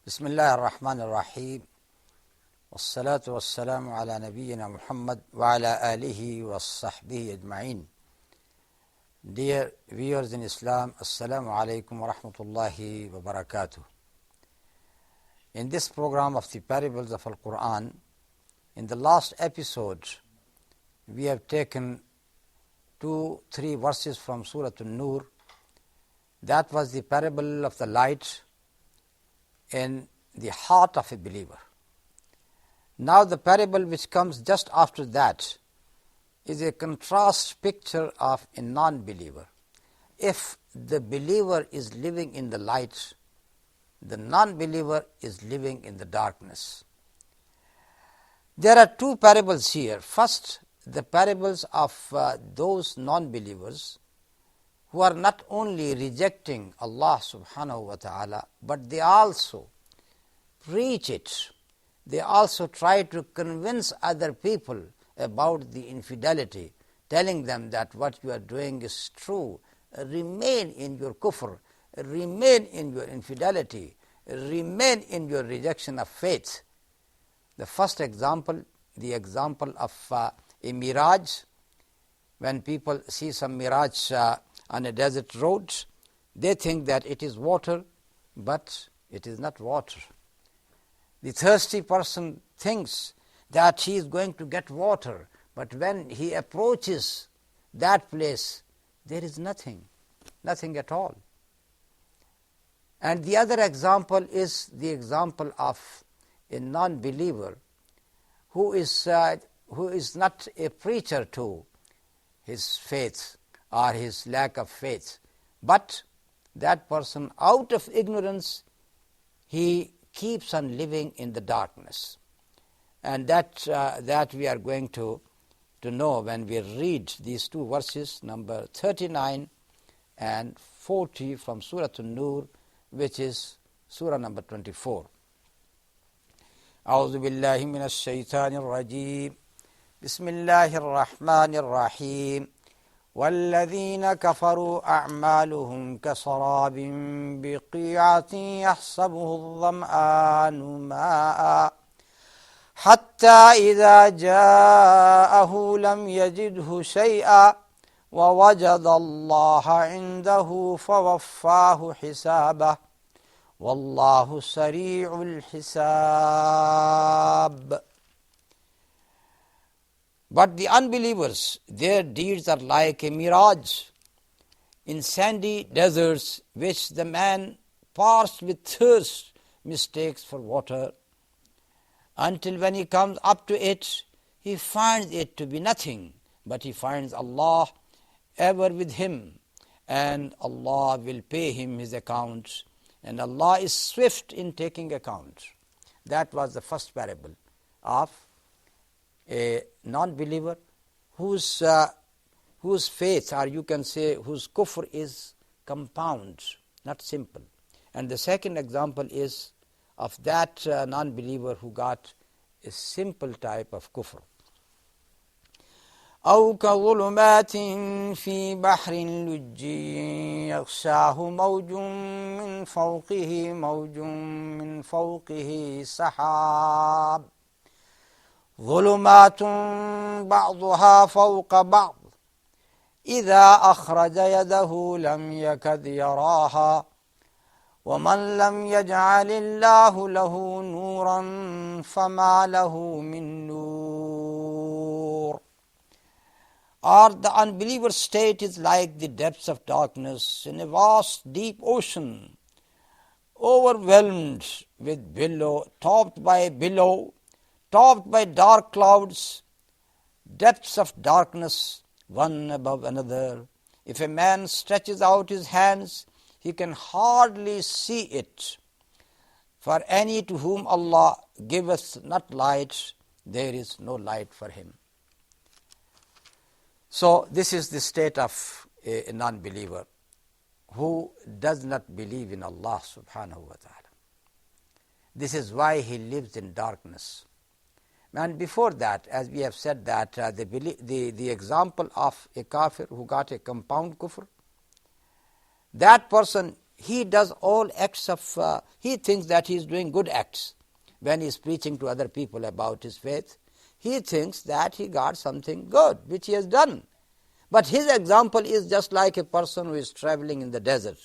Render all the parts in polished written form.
بسم الله الرحمن الرحيم والصلاة والسلام على نبينا Muhammad وعلى آله وصحبه أجمعين. Dear viewers in Islam, Assalamu alaikum wa rahmatullahi wa barakatuh. In this program of the parables of Al-Quran, in the last episode, we have taken 2-3 verses from Surah An-Nur. That was the parable of the light in the heart of a believer. Now the parable which comes just after that is a contrast picture of a non-believer. If the believer is living in the light, the non-believer is living in the darkness. There are two parables here. First, the parables of those non-believers who are not only rejecting Allah subhanahu wa ta'ala, but they also preach it. They also try to convince other people about the infidelity, telling them that what you are doing is true. Remain in your kufr, remain in your infidelity, remain in your rejection of faith. The first example, the example of a mirage. When people see some mirage on a desert road, they think that it is water, but it is not water. The thirsty person thinks that he is going to get water, but when he approaches that place, there is nothing at all. And the other example is the example of a non-believer who is not a preacher to his faith or his lack of faith, but that person, out of ignorance, he keeps on living in the darkness. And that we are going to know when we read these two verses, number 39 and 40 from Surah An-Nur, which is Surah number 24. أعوذ بالله من الشيطان الرجيم بسم الله الرحمن الرحيم والذين كفروا أعمالهم كسراب بقيعة يحسبه الظمآن ماء حتى إذا جاءه لم يجده شيئا ووجد الله عنده فوفاه حسابه والله سريع الحساب. But the unbelievers, their deeds are like a mirage in sandy deserts which the man parched with thirst mistakes for water, until when he comes up to it, he finds it to be nothing, but he finds Allah ever with him, and Allah will pay him his account, and Allah is swift in taking account. That was the first parable of a non-believer whose faith, or you can say whose kufr, is compound, not simple. And the second example is of that non-believer who got a simple type of kufr. أو كظلمات في بحر لجي يغشاه موج من فوقه موج من فوقه سحاب ظلمات بعضها فوق بعض إذا أخرج يده لم يكد يراها ومن لم يجعل الله له نورا فما له من نور. Or the unbeliever's state is like the depths of darkness in a vast deep ocean, overwhelmed with billow, topped by dark clouds, depths of darkness, one above another. If a man stretches out his hands, he can hardly see it. For any to whom Allah giveth not light, there is no light for him. So this is the state of a non-believer who does not believe in Allah subhanahu wa ta'ala. This is why he lives in darkness. And before that, as we have said, that the example of a kafir who got a compound kufr, that person he does all acts of, he thinks that he is doing good acts. When he is preaching to other people about his faith, he thinks that he got something good which he has done. But his example is just like a person who is traveling in the desert.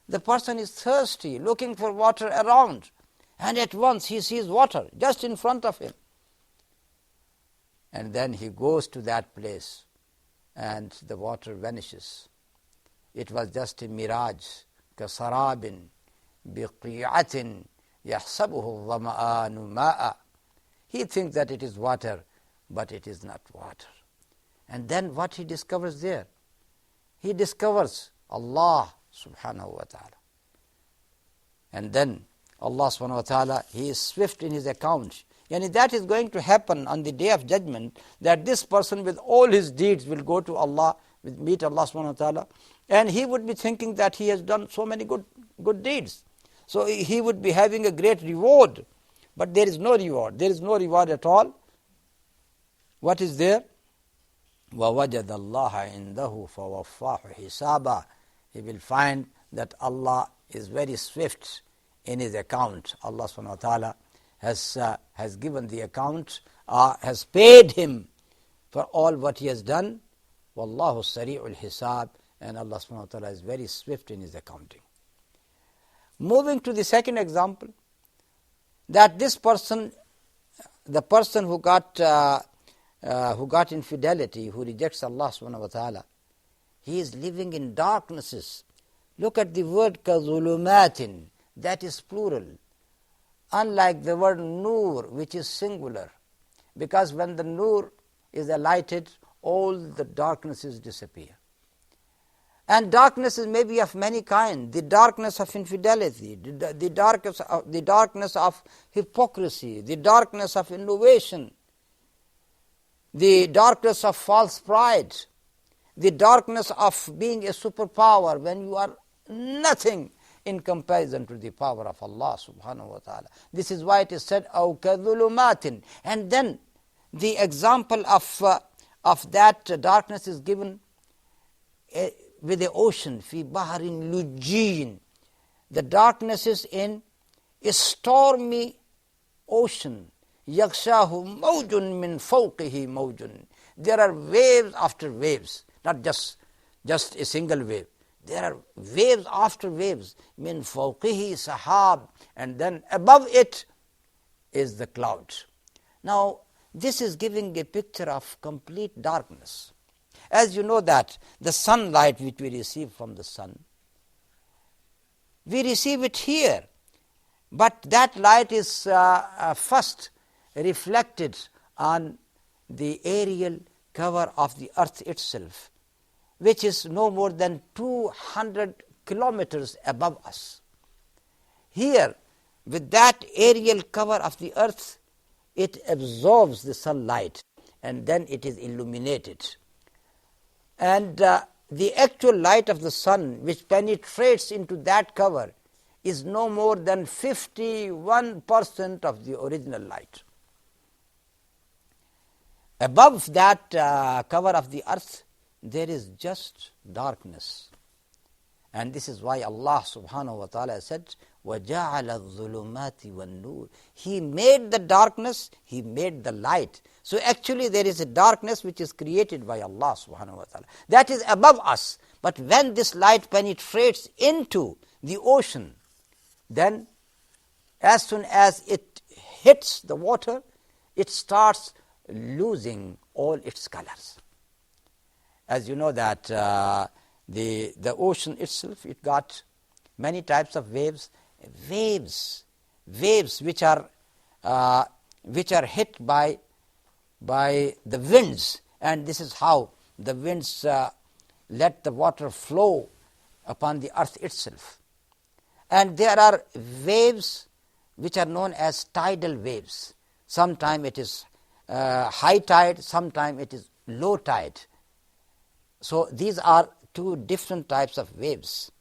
The person is thirsty, looking for water around, and at once he sees water just in front of him. And then he goes to that place and the water vanishes. It was just a mirage. كَسَرَابٍ بِقِيعَةٍ يَحْسَبُهُ الظَّمَآنُ مَاءً. He thinks that it is water, but it is not water. And then what he discovers there? He discovers Allah subhanahu wa ta'ala. And then Allah subhanahu wa ta'ala, He is swift in His account. And that is going to happen on the day of judgment, that this person with all his deeds will go to Allah, will meet Allah subhanahu wa ta'ala, and he would be thinking that he has done so many good deeds. So he would be having a great reward. But there is no reward. There is no reward at all. What is there? وَوَجَدَ اللَّهَ عِنْدَهُ فَوَفَّاهُ حِسَابًا. He will find that Allah is very swift in His account. Allah subhanahu wa ta'ala has given the account, has paid him for all what he has done. وَاللَّهُ سَرِيعُ الْحِسَابِ. And Allah subhanahu wa ta'ala is very swift in His accounting. Moving to the second example, that this person, the person who got infidelity, who rejects Allah subhanahu wa ta'ala, he is living in darknesses. Look at the word كَظُلُمَاتٍ, that is plural. Unlike the word nur, which is singular. Because when the nur is alighted, all the darknesses disappear. And darknesses may be of many kinds. The darkness of infidelity, the darkness of hypocrisy, the darkness of innovation, the darkness of false pride, the darkness of being a superpower when you are nothing in comparison to the power of Allah subhanahu wa ta'ala. This is why it is said, أَوْ كَذُلُمَاتٍ. And then the example of that darkness is given with the ocean, فِي بَحْرٍ لُجِّيٍ. The darkness is in a stormy ocean. يَغْشَاهُ مَوْجٌ مِّن فَوْقِهِ مَوْجٌ. There are waves after waves, not just a single wave. There are waves after waves. مِّن فَوْقِهِ سَحَابٌ. And then above it is the cloud. Now, this is giving a picture of complete darkness. As you know that the sunlight which we receive from the sun, we receive it here. But that light is first reflected on the aerial cover of the earth itself, which is no more than 200 kilometers above us. Here, with that aerial cover of the earth, it absorbs the sunlight and then it is illuminated. And the actual light of the sun which penetrates into that cover is no more than 51% of the original light. Above that cover of the earth, there is just darkness. And this is why Allah subhanahu wa ta'ala said, وَجَعَلَ الظُّلُمَاتِ وَالنُّورِ. He made the darkness, He made the light. So actually there is a darkness which is created by Allah subhanahu wa ta'ala. That is above us. But when this light penetrates into the ocean, then as soon as it hits the water, it starts losing all its colors. As you know that the ocean itself, it got many types of waves which are hit by the winds, and this is how the winds let the water flow upon the earth itself. And there are waves which are known as tidal waves. Sometime it is high tide, sometime it is low tide. So these are two different types of waves.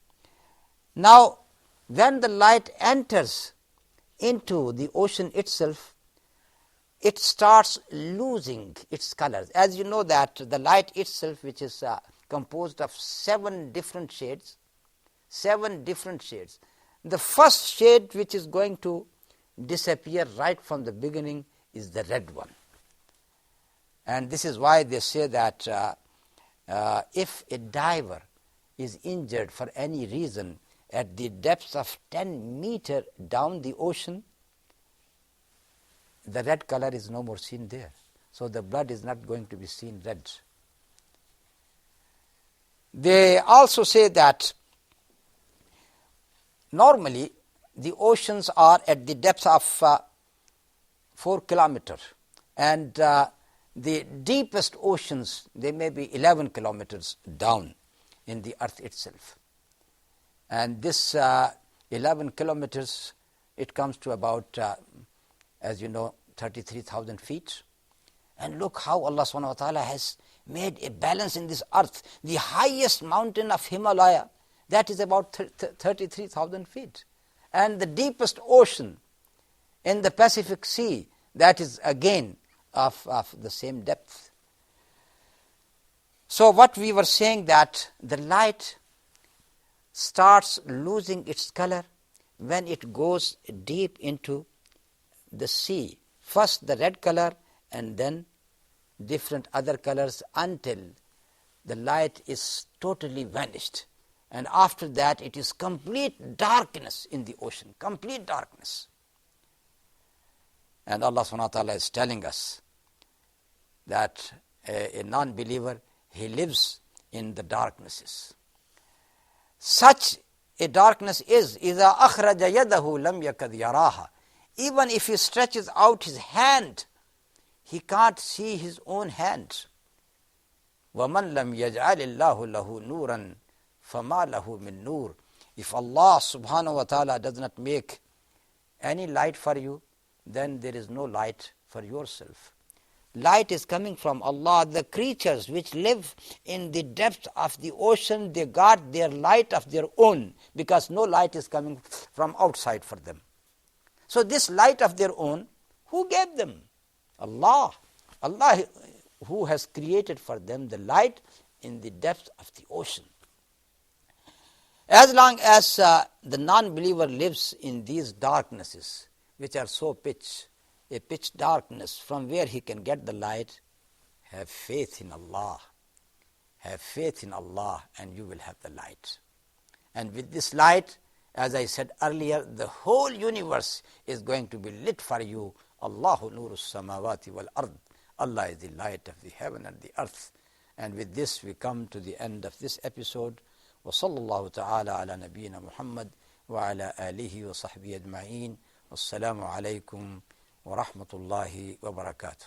Now, when the light enters into the ocean itself, it starts losing its colors. As you know that the light itself, which is composed of 7 different shades, 7 different shades. The first shade which is going to disappear right from the beginning is the red one. And this is why they say that if a diver is injured for any reason at the depths of 10 meters down the ocean, the red color is no more seen there. So the blood is not going to be seen red. They also say that normally the oceans are at the depth of 4 kilometers, and the deepest oceans, they may be 11 kilometers down in the earth itself. And this 11 kilometers, it comes to about, as you know, 33,000 feet. And look how Allah subhanahu wa ta'ala has made a balance in this earth. The highest mountain of Himalaya, that is about 33,000 feet. And the deepest ocean in the Pacific Sea, that is again of the same depth. So what we were saying, that the light starts losing its color when it goes deep into the sea. First the red color and then different other colors until the light is totally vanished. And after that it is complete darkness in the ocean, complete darkness. And Allah subhanahu wa ta'ala is telling us that a non-believer, he lives in the darknesses. Such a darkness is إِذَا أَخْرَجَ يَدَهُ لَمْ يَكَدْ يَرَاهَا. Even if he stretches out his hand, he can't see his own hand. وَمَنْ لَمْ يَجْعَلِ اللَّهُ لَهُ نُورًا فَمَا لَهُ مِن نُور. If Allah subhanahu wa ta'ala does not make any light for you, then there is no light for yourself. Light is coming from Allah. The creatures which live in the depth of the ocean, they got their light of their own, because no light is coming from outside for them. So this light of their own, who gave them? Allah. Allah who has created for them the light in the depth of the ocean. As long as the non-believer lives in these darknesses, which are so a pitch darkness from where he can get the light, have faith in Allah. Have faith in Allah and you will have the light. And with this light, as I said earlier, the whole universe is going to be lit for you. Allahu nuru samawati wal ard. Allah is the light of the heaven and the earth. And with this we come to the end of this episode. وصلى الله تعالى على نبينا محمد وعلى آله وصحبه أجمعين. والسلام عليكم ورحمة الله وبركاته.